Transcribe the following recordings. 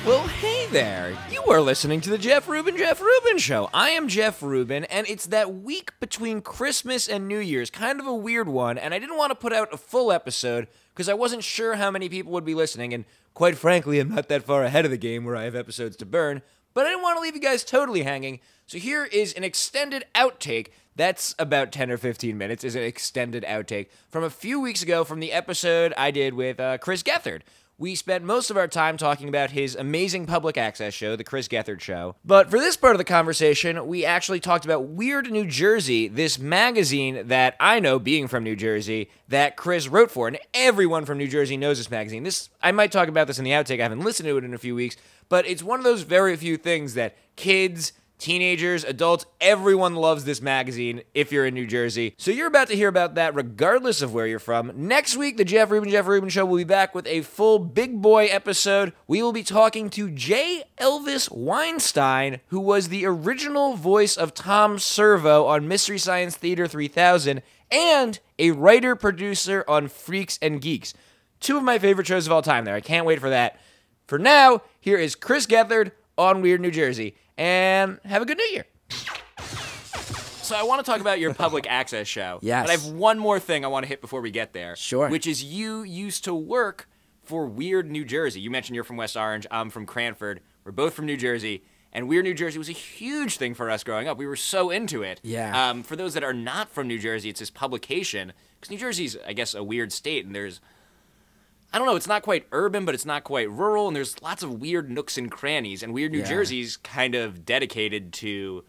Well, hey there. You are listening to the Jeff Rubin Show. I am Jeff Rubin, and it's that week between Christmas and New Year's, kind of a weird one, and I didn't want to put out a full episode because I wasn't sure how many people would be listening, and quite frankly, I'm not that far ahead of the game where I have episodes to burn, but I didn't want to leave you guys totally hanging, so here is an extended outtake. That's about 10 or 15 minutes, is an extended outtake from a few weeks ago from the episode I did with Chris Gethard. We spent most of our time talking about his amazing public access show, The Chris Gethard Show. But for this part of the conversation, we actually talked about Weird New Jersey, this magazine that I know, being from New Jersey, that Chris wrote for. And everyone from New Jersey knows this magazine. I might talk about this in the outtake. I haven't listened to it in a few weeks. But it's one of those very few things that kids, teenagers, adults, everyone loves this magazine if you're in New Jersey. So you're about to hear about that regardless of where you're from. Next week, the Jeff Rubin Show will be back with a full big boy episode. We will be talking to J. Elvis Weinstein, who was the original voice of Tom Servo on Mystery Science Theater 3000 and a writer-producer on Freaks and Geeks. Two of my favorite shows of all time there. I can't wait for that. For now, here is Chris Gethard on Weird New Jersey. And have a good New Year. So I want to talk about your public access show. Yes. But I have one more thing I want to hit before we get there. Sure. Which is you used to work for Weird New Jersey. You mentioned you're from West Orange. I'm from Cranford. We're both from New Jersey. And Weird New Jersey was a huge thing for us growing up. We were so into it. Yeah. For those that are not from New Jersey, it's this publication. Because New Jersey's, I guess, a weird state. And there's, I don't know, it's not quite urban, but it's not quite rural, and there's lots of weird nooks and crannies, and Weird New Jersey's kind of dedicated to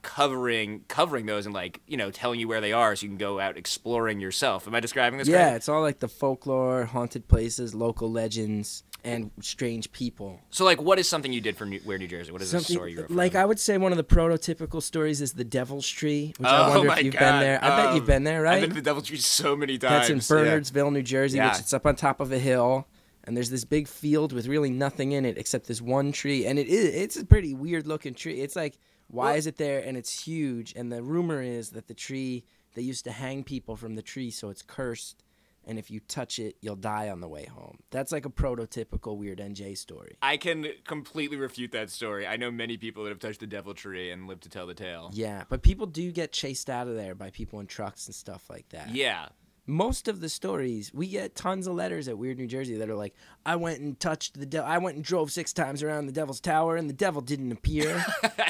covering those and, like, you know, telling you where they are so you can go out exploring yourself. Am I describing this right? Yeah, it's all like the folklore, haunted places, local legends, and strange people. So, like, what is something you did for Weird New Jersey? What is the story you wrote for Like, them? I would say one of the prototypical stories is the Devil's Tree, which I wonder if you've been there. I bet you've been there, right? I've been to the Devil's Tree so many times. That's in Bernardsville, New Jersey, Yeah. which it's up on top of a hill. And there's this big field with really nothing in it except this one tree. And it's a pretty weird-looking tree. It's like, why is it there? And it's huge. And the rumor is that the tree, they used to hang people from the tree, so it's cursed. And if you touch it, you'll die on the way home. That's like a prototypical Weird NJ story. I can completely refute that story. I know many people that have touched the Devil Tree and lived to tell the tale. Yeah, but people do get chased out of there by people in trucks and stuff like that. Yeah. Most of the stories, we get tons of letters at Weird New Jersey that are like, I went and touched the devil. I went and drove 6 times around the Devil's Tower, and the devil didn't appear.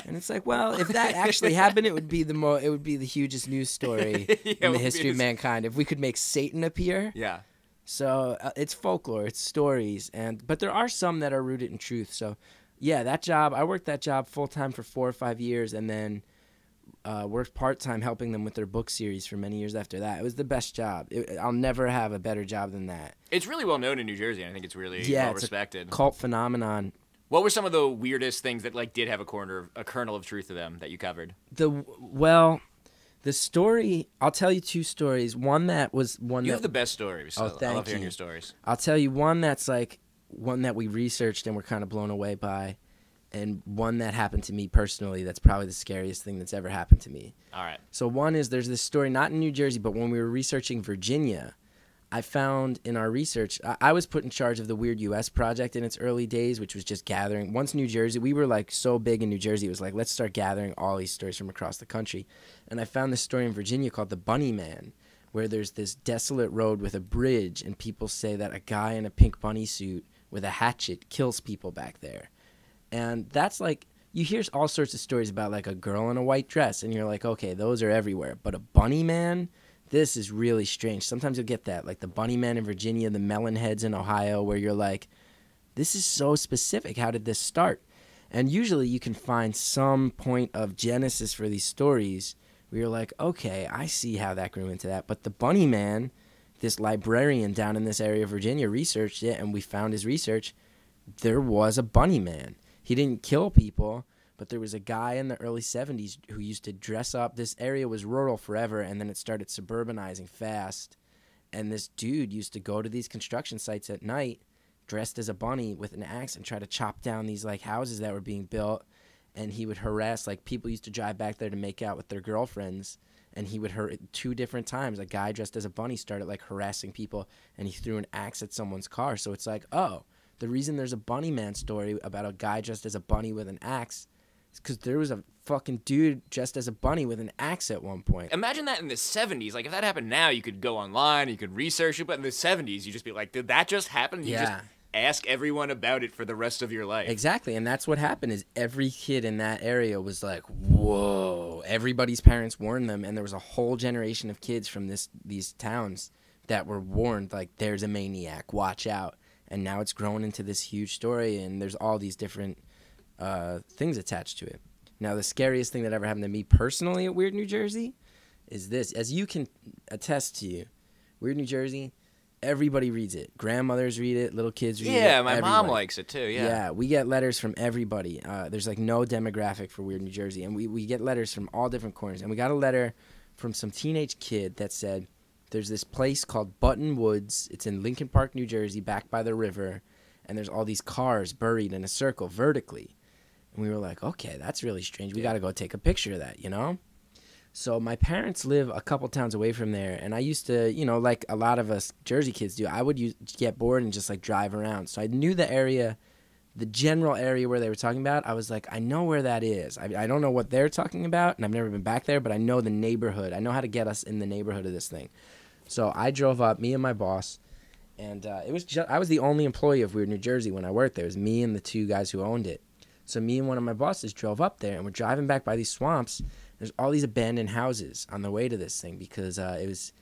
And it's like, well, if that actually happened, it would be the hugest news story in the history of mankind. If we could make Satan appear. Yeah. So it's folklore, it's stories, but there are some that are rooted in truth. So, yeah, I worked that job full time for 4 or 5 years, and then worked part-time helping them with their book series for many years after that. It was the best job. I'll never have a better job than that. It's really well known in New Jersey. I think it's really well respected. It's a cult phenomenon. What were some of the weirdest things that, like, did have a kernel of truth to them that you covered? The story, I'll tell you 2 stories. One that was one You that... have the best stories. So thank I love hearing you. your stories. I'll tell you one that's like one that we researched and we're kind of blown away by, and one that happened to me personally that's probably the scariest thing that's ever happened to me. All right. So one is there's this story, not in New Jersey, but when we were researching Virginia, I found in our research, I was put in charge of the Weird US Project in its early days, which was just gathering. Once New Jersey, we were like so big in New Jersey, it was like, let's start gathering all these stories from across the country. And I found this story in Virginia called the Bunny Man, where there's this desolate road with a bridge, and people say that a guy in a pink bunny suit with a hatchet kills people back there. And that's like, you hear all sorts of stories about like a girl in a white dress, and you're like, okay, those are everywhere. But a bunny man, this is really strange. Sometimes you'll get that, like the bunny man in Virginia, the melon heads in Ohio, where you're like, this is so specific. How did this start? And usually you can find some point of genesis for these stories where you're like, okay, I see how that grew into that. But the bunny man, this librarian down in this area of Virginia researched it, and we found his research. There was a bunny man. He didn't kill people, but there was a guy in the early 70s who used to dress up. This area was rural forever, and then it started suburbanizing fast. And this dude used to go to these construction sites at night, dressed as a bunny with an axe, and try to chop down these like houses that were being built. And he would harass, like, people used to drive back there to make out with their girlfriends, and he would 2 different times. A guy dressed as a bunny started like harassing people, and he threw an axe at someone's car. So it's like, oh, The reason there's a Bunny Man story about a guy dressed as a bunny with an axe is because there was a fucking dude dressed as a bunny with an axe at one point. Imagine that in the 70s. Like, if that happened now, you could go online, you could research it, but in the 70s, you just be like, did that just happen? You just ask everyone about it for the rest of your life. Exactly, and that's what happened is every kid in that area was like, whoa. Everybody's parents warned them, and there was a whole generation of kids from these towns that were warned, like, there's a maniac, watch out. And now it's grown into this huge story, and there's all these different things attached to it. Now, the scariest thing that ever happened to me personally at Weird New Jersey is this. As you can attest to, Weird New Jersey, everybody reads it. Grandmothers read it. Little kids read it. Yeah, my mom likes it too, yeah. Yeah, we get letters from everybody. There's, like, no demographic for Weird New Jersey. And we get letters from all different corners. And we got a letter from some teenage kid that said, there's this place called Buttonwoods. It's in Lincoln Park, New Jersey, back by the river. And there's all these cars buried in a circle vertically. And we were like, okay, that's really strange. We got to go take a picture of that, you know? So my parents live a couple towns away from there. And I used to, you know, like a lot of us Jersey kids do, I would get bored and just, like, drive around. So I knew the area, the general area where they were talking about. I was like, I know where that is. I don't know what they're talking about, and I've never been back there, but I know the neighborhood. I know how to get us in the neighborhood of this thing. So I drove up, me and my boss, and I was the only employee of Weird New Jersey when I worked there. It was me and the two guys who owned it. So me and one of my bosses drove up there, and we're driving back by these swamps. There's all these abandoned houses on the way to this thing because it was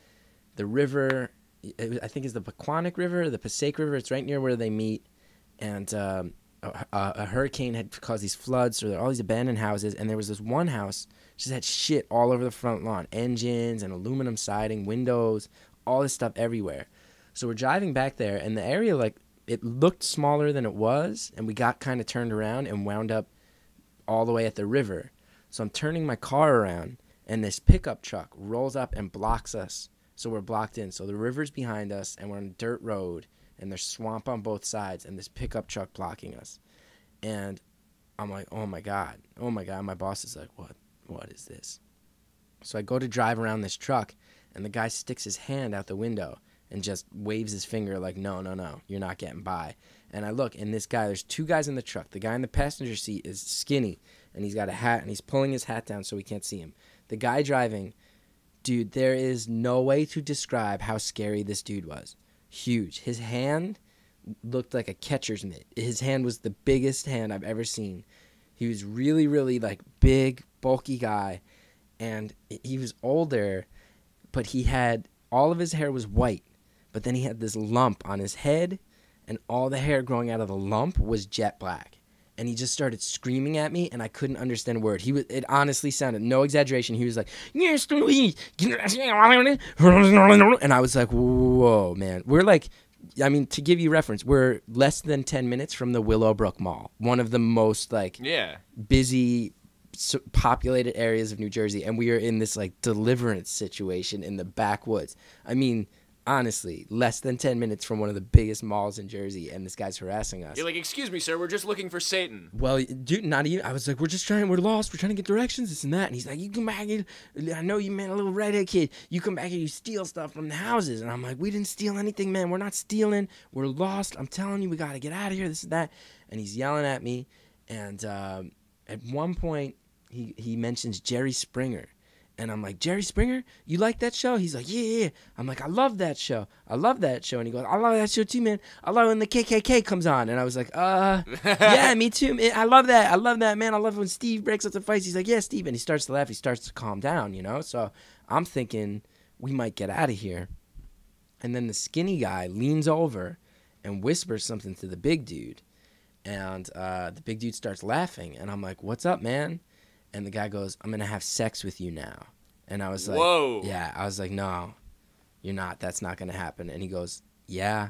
the river. I think it's the Pequannock River, the Passaic River. It's right near where they meet, and a hurricane had caused these floods. So there are all these abandoned houses, and there was this one house just had shit all over the front lawn, engines and aluminum siding, windows, all this stuff everywhere. So we're driving back there, and the area, like, it looked smaller than it was, and we got kind of turned around and wound up all the way at the river. So I'm turning my car around, and this pickup truck rolls up and blocks us. So we're blocked in. So the river's behind us, and we're on a dirt road, and there's swamp on both sides, and this pickup truck blocking us. And I'm like, oh my God. My boss is like, what is this? So I go to drive around this truck, and the guy sticks his hand out the window and just waves his finger like, no, you're not getting by. And I look, and this guy, there's two guys in the truck. The guy in the passenger seat is skinny, and he's got a hat, and he's pulling his hat down so we can't see him. The guy driving, dude, there is no way to describe how scary this dude was. Huge. His hand looked like a catcher's mitt. His hand was the biggest hand I've ever seen. He was really, really, like, big, bulky guy, and he was older, but he had, all of his hair was white, but then he had this lump on his head, and all the hair growing out of the lump was jet black. And he just started screaming at me, and I couldn't understand a word. It honestly sounded, no exaggeration, he was like, yes, Louise, and I was like, whoa, man. We're like, I mean, to give you reference, we're less than 10 minutes from the Willowbrook Mall, one of the most, like, busy, populated areas of New Jersey, and we are in this, like, deliverance situation in the backwoods. I mean, honestly, less than 10 minutes from one of the biggest malls in Jersey, and this guy's harassing us. You're like, excuse me, sir, we're just looking for Satan. Well, dude, not even. I was like, we're lost, we're trying to get directions, this and that. And he's like, you come back here, I know you, man, a little redhead kid. You come back here, you steal stuff from the houses. And I'm like, we didn't steal anything, man. We're not stealing. We're lost. I'm telling you, we got to get out of here, this and that. And he's yelling at me. And at one point, he mentions Jerry Springer. And I'm like, Jerry Springer? You like that show? He's like, yeah. I'm like, I love that show. And he goes, I love that show too, man. I love when the KKK comes on. And I was like, yeah, me too, man. I love that, man. I love when Steve breaks up the fights. He's like, yeah, Steve. And he starts to laugh. He starts to calm down, you know? So I'm thinking we might get out of here. And then the skinny guy leans over and whispers something to the big dude. And the big dude starts laughing. And I'm like, what's up, man? And the guy goes, I'm going to have sex with you now. And I was like, whoa. Yeah. I was like, no, you're not. That's not going to happen. And he goes, yeah,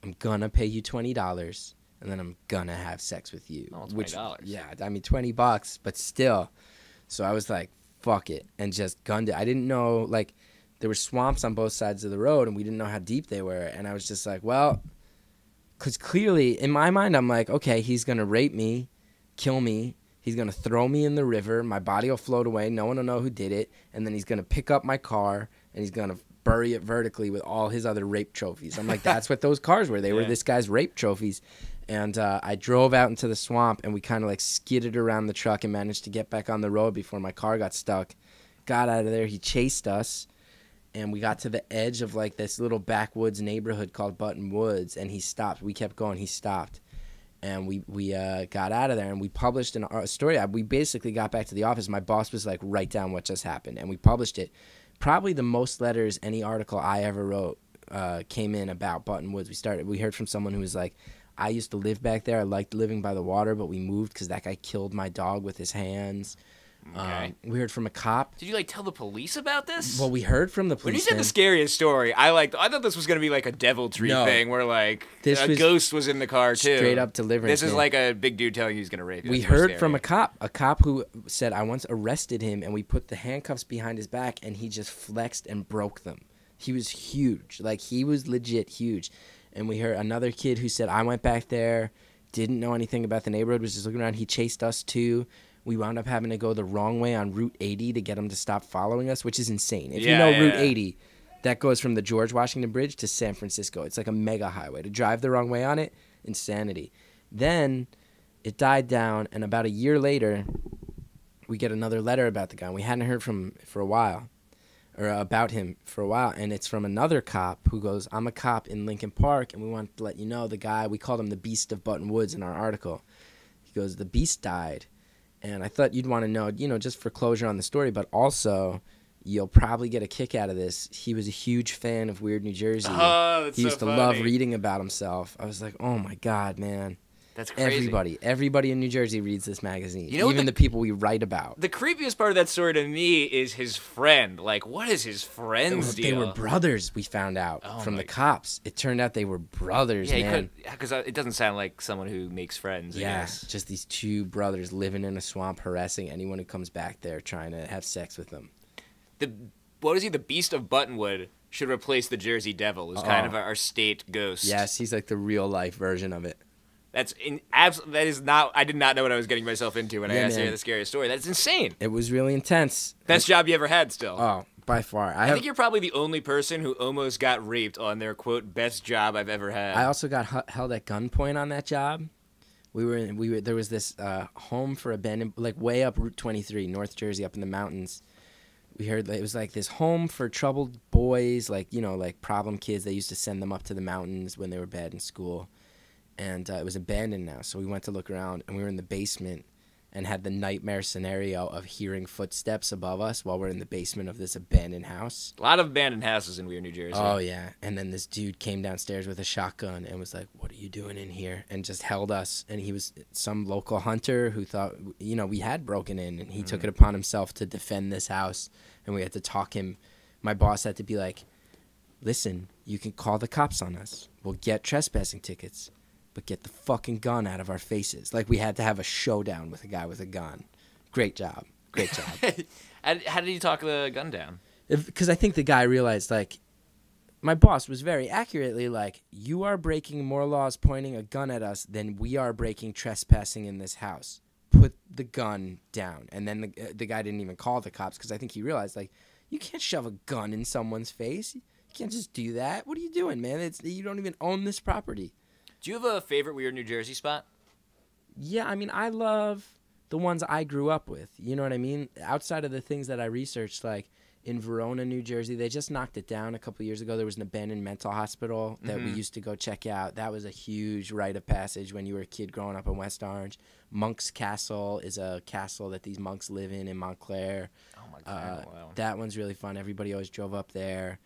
I'm going to pay you $20, and then I'm going to have sex with you. Oh, $20. Yeah, I mean, $20, but still. So I was like, fuck it, and just gunned it. I didn't know, like, there were swamps on both sides of the road, and we didn't know how deep they were. And I was just like, well, because clearly, in my mind, I'm like, okay, he's going to rape me, kill me. He's going to throw me in the river. My body will float away. No one will know who did it. And then he's going to pick up my car, and he's going to bury it vertically with all his other rape trophies. I'm like, that's what those cars were. They were this guy's rape trophies. And I drove out into the swamp, and we kind of like skidded around the truck and managed to get back on the road before my car got stuck. Got out of there. He chased us, and we got to the edge of like this little backwoods neighborhood called Buttonwoods, and he stopped. We kept going. He stopped. And we got out of there, and we published a story. We basically got back to the office. My boss was like, write down what just happened, and we published it. Probably the most letters any article I ever wrote came in about Buttonwoods. We heard from someone who was like, I used to live back there. I liked living by the water, but we moved because that guy killed my dog with his hands. Okay. We heard from a cop. Did you like tell the police about this? Well, we heard from the police. When you said the scariest story, I thought this was gonna be like a deviltry thing where like a ghost was in the car too. Straight up deliverance. This is like a big dude telling you he's gonna rape you. We heard from a cop who said, I once arrested him and we put the handcuffs behind his back and he just flexed and broke them. He was huge. Like he was legit huge. And we heard another kid who said, I went back there, didn't know anything about the neighborhood, was just looking around. He chased us too. We wound up having to go the wrong way on Route 80 to get him to stop following us, which is insane. If you know Route 80, that goes from the George Washington Bridge to San Francisco. It's like a mega highway. To drive the wrong way on it, insanity. Then it died down, and about a year later, we get another letter about the guy. We hadn't heard from him for a while, or about him for a while, and it's from another cop who goes, I'm a cop in Lincoln Park, and we want to let you know the guy, we called him the Beast of Buttonwoods in our article. He goes, the Beast died. And I thought you'd want to know, just for closure on the story, but also you'll probably get a kick out of this. He was a huge fan of Weird New Jersey. Oh, that's He used so to funny. love reading about himself. I was like, oh, my God, man. That's crazy. Everybody in New Jersey reads this magazine, You know even the people we write about. The creepiest part of that story to me is his friend. Like, what is his friend's deal? They were brothers, we found out, from the cops. It turned out they were brothers, man. Because it doesn't sound like someone who makes friends. I guess. Just these two brothers living in a swamp, harassing anyone who comes back there, trying to have sex with them. What is he? The Beast of Buttonwood should replace the Jersey Devil. Is kind of our state ghost. Yes, he's like the real life version of it. That is not. I did not know what I was getting myself into when I asked you the scariest story. That's insane. It was really intense. Best job you ever had, still. Oh, by far. I think you're probably the only person who almost got raped on their quote best job I've ever had. I also got held at gunpoint on that job. There was this home for abandoned, like way up Route 23, North Jersey, up in the mountains. We heard that it was like this home for troubled boys, like problem kids. They used to send them up to the mountains when they were bad in school. And it was abandoned now, so we went to look around, and we were in the basement and had the nightmare scenario of hearing footsteps above us while we're in the basement of this abandoned house. A lot of abandoned houses in Weird New Jersey. Oh, yeah. And then this dude came downstairs with a shotgun and was like, what are you doing in here? And just held us. And he was some local hunter who thought, we had broken in, and he took it upon himself to defend this house. And we had to talk him. My boss had to be like, listen, you can call the cops on us. We'll get trespassing tickets. But get the fucking gun out of our faces. Like, we had to have a showdown with a guy with a gun. Great job. How did you talk the gun down? Because I think the guy realized, like, my boss was very accurately like, you are breaking more laws pointing a gun at us than we are breaking trespassing in this house. Put the gun down. And then the guy didn't even call the cops because I think he realized, like, you can't shove a gun in someone's face. You can't just do that. What are you doing, man? You don't even own this property. Do you have a favorite Weird New Jersey spot? Yeah, I mean, I love the ones I grew up with. You know what I mean? Outside of the things that I researched, like in Verona, New Jersey, they just knocked it down a couple years ago. There was an abandoned mental hospital that we used to go check out. That was a huge rite of passage when you were a kid growing up in West Orange. Monk's Castle is a castle that these monks live in Montclair. Oh, my God. Wow. That one's really fun. Everybody always drove up there.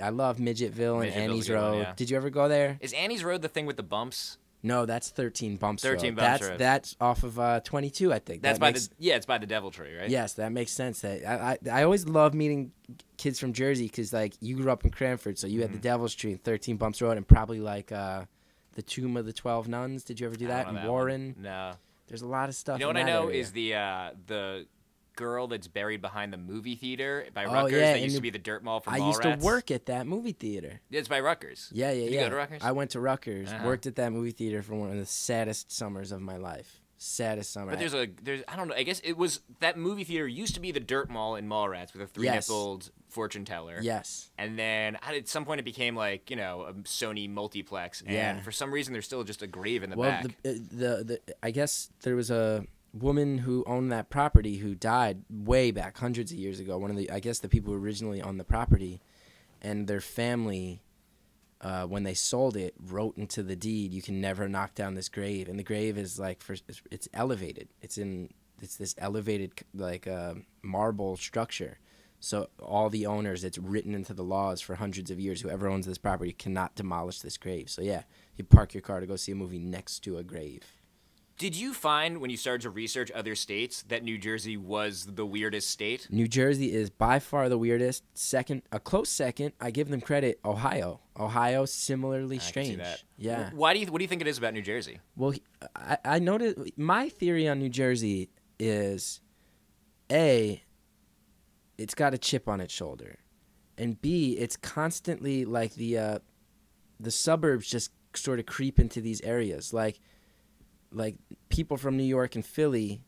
I love Midgetville and Annie's Road. One, yeah. Did you ever go there? Is Annie's Road the thing with the bumps? No, that's 13 Bumps Road. 13 Bumps Road. That's off of 22, I think. It's by the Deviltry, right? Yes, that makes sense. I always love meeting kids from Jersey because, like, you grew up in Cranford, so you had the Devil's Tree and 13 Bumps Road and probably, like, the Tomb of the 12 Nuns. Did you ever do that in Warren? No. There's a lot of stuff. You know in what I that know area. is the girl that's buried behind the movie theater by Rutgers yeah, that used to be the dirt mall for Mallrats. I used to work at that movie theater. It's by Rutgers. Yeah. Did you go to Rutgers? I went to Rutgers, worked at that movie theater for one of the saddest summers of my life. Saddest summer. But there's I don't know. I guess it was that movie theater used to be the Dirt Mall in Mallrats with a three-nippled fortune teller. Yes. And then at some point it became like, a Sony multiplex. And for some reason there's still just a grave in the back. I guess there was a woman who owned that property who died way back, hundreds of years ago. I guess the people who originally owned the property, and their family, when they sold it, wrote into the deed, "You can never knock down this grave." And the grave is like it's elevated. It's this elevated like marble structure. So all the owners, it's written into the laws for hundreds of years. Whoever owns this property cannot demolish this grave. So yeah, you park your car to go see a movie next to a grave. Did you find when you started to research other states that New Jersey was the weirdest state? New Jersey is by far the weirdest. Second, a close second, I give them credit, Ohio. Ohio, similarly strange. I can see that. Yeah. What do you think it is about New Jersey? Well, I noticed, my theory on New Jersey is, A, it's got a chip on its shoulder. And B, it's constantly like the suburbs just sort of creep into these areas. Like people from New York and Philly,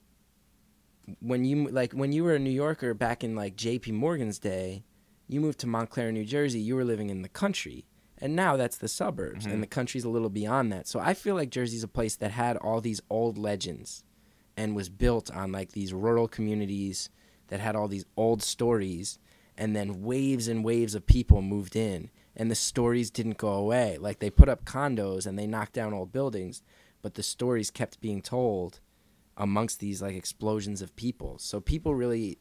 when you were a New Yorker back in like J.P. Morgan's day, you moved to Montclair, New Jersey, you were living in the country. And now that's the suburbs, and the country's a little beyond that. So I feel like Jersey's a place that had all these old legends and was built on like these rural communities that had all these old stories, and then waves and waves of people moved in, and the stories didn't go away. Like they put up condos and they knocked down old buildings, but the stories kept being told amongst these like explosions of people. So people really,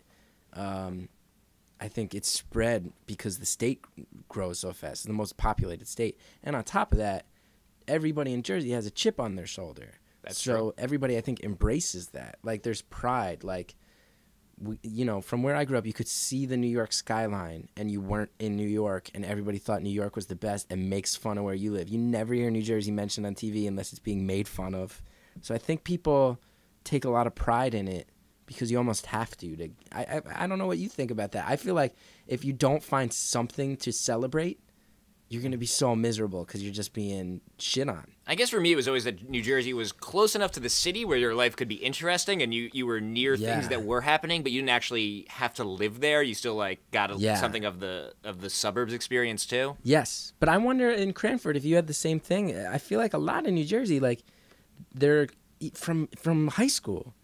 I think it's spread because the state grows so fast. It's the most populated state. And on top of that, everybody in Jersey has a chip on their shoulder. That's so true. Everybody, I think, embraces that. Like there's pride. Like, from where I grew up, you could see the New York skyline and you weren't in New York, and everybody thought New York was the best and makes fun of where you live. You never hear New Jersey mentioned on TV unless it's being made fun of. So I think people take a lot of pride in it because you almost have to. I don't know what you think about that. I feel like if you don't find something to celebrate, you're going to be so miserable because you're just being shit on. I guess for me, it was always that New Jersey was close enough to the city where your life could be interesting, and you were near things that were happening, but you didn't actually have to live there. You still got something of the suburbs experience too. Yes, but I wonder in Cranford if you had the same thing. I feel like a lot in New Jersey, like they're from high school,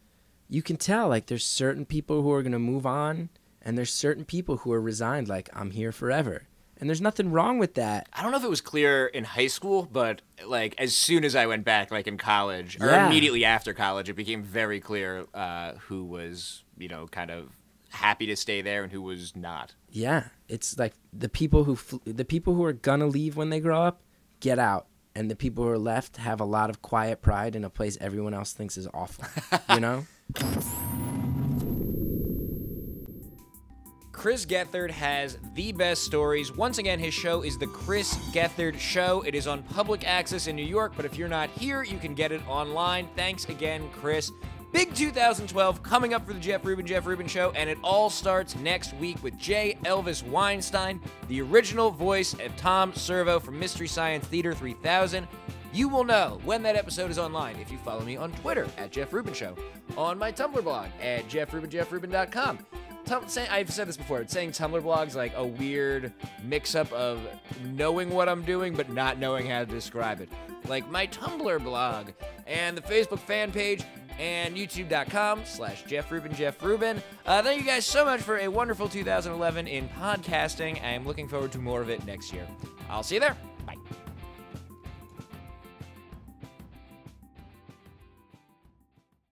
you can tell like there's certain people who are going to move on, and there's certain people who are resigned. Like I'm here forever. And there's nothing wrong with that. I don't know if it was clear in high school, but like as soon as I went back, like in college or immediately after college, it became very clear who was, kind of happy to stay there and who was not. Yeah, it's like the people who are gonna leave when they grow up get out, and the people who are left have a lot of quiet pride in a place everyone else thinks is awful. Chris Gethard has the best stories. Once again, his show is The Chris Gethard Show. It is on public access in New York, but if you're not here, you can get it online. Thanks again, Chris. Big 2012 coming up for the Jeff Rubin Show, and it all starts next week with J. Elvis Weinstein, the original voice of Tom Servo from Mystery Science Theater 3000. You will know when that episode is online if you follow me on Twitter at Jeff Rubin Show, on my Tumblr blog at jeffrubin.com. I've said this before, saying Tumblr blog's like a weird mix-up of knowing what I'm doing but not knowing how to describe it. Like my Tumblr blog and the Facebook fan page and youtube.com/Jeff Rubin. Thank you guys so much for a wonderful 2011 in podcasting. I am looking forward to more of it next year. I'll see you there.